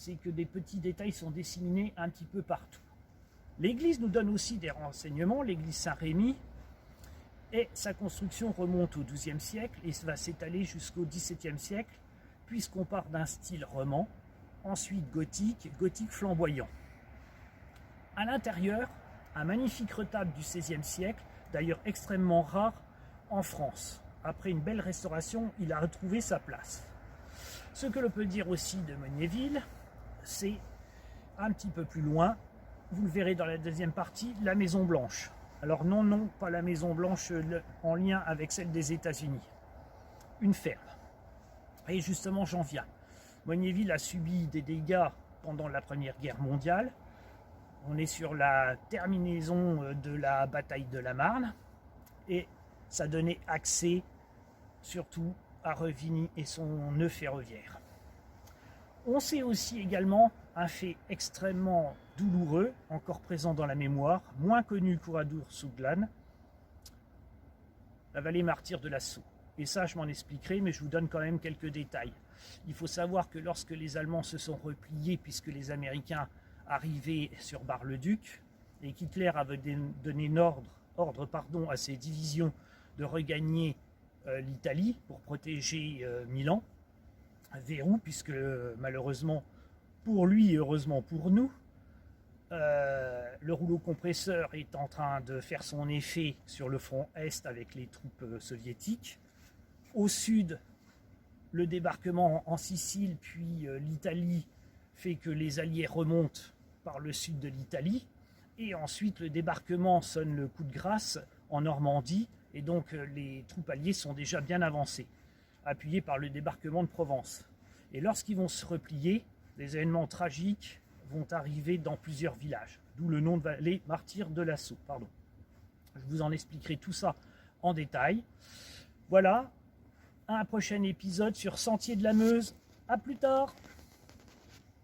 c'est que des petits détails sont disséminés un petit peu partout. L'église nous donne aussi des renseignements, l'église Saint-Rémy, et sa construction remonte au XIIe siècle et va s'étaler jusqu'au XVIIe siècle, puisqu'on part d'un style roman, ensuite gothique flamboyant. À l'intérieur, un magnifique retable du XVIe siècle, d'ailleurs extrêmement rare en France. Après une belle restauration, il a retrouvé sa place. Ce que l'on peut dire aussi de Megnéville, c'est un petit peu plus loin, vous le verrez dans la deuxième partie, la Maison Blanche. Alors non, pas la Maison Blanche en lien avec celle des États-Unis. Une ferme. Et justement, j'en viens. Megnéville a subi des dégâts pendant la Première Guerre mondiale. On est sur la terminaison de la bataille de la Marne. Et ça donnait accès surtout à Revigny et son nœud ferroviaire. On sait aussi également un fait extrêmement douloureux, encore présent dans la mémoire, moins connu qu'Ouradour-Souglane, la vallée martyre de la Sceau. Et ça, je m'en expliquerai, mais je vous donne quand même quelques détails. Il faut savoir que lorsque les Allemands se sont repliés, puisque les Américains arrivaient sur Bar-le-Duc, et qu'Hitler avait donné ordre à ses divisions de regagner l'Italie pour protéger Milan, verrou, puisque malheureusement pour lui et heureusement pour nous, le rouleau compresseur est en train de faire son effet sur le front Est avec les troupes soviétiques. Au sud, le débarquement en Sicile puis l'Italie fait que les Alliés remontent par le sud de l'Italie. Et ensuite, le débarquement sonne le coup de grâce en Normandie. Et donc, les troupes alliées sont déjà bien avancées, appuyées par le débarquement de Provence. Et lorsqu'ils vont se replier, des événements tragiques vont arriver dans plusieurs villages. D'où le nom de vallée martyre de la Sceau. Je vous en expliquerai tout ça en détail. Voilà, un prochain épisode sur Sentier de la Meuse. À plus tard!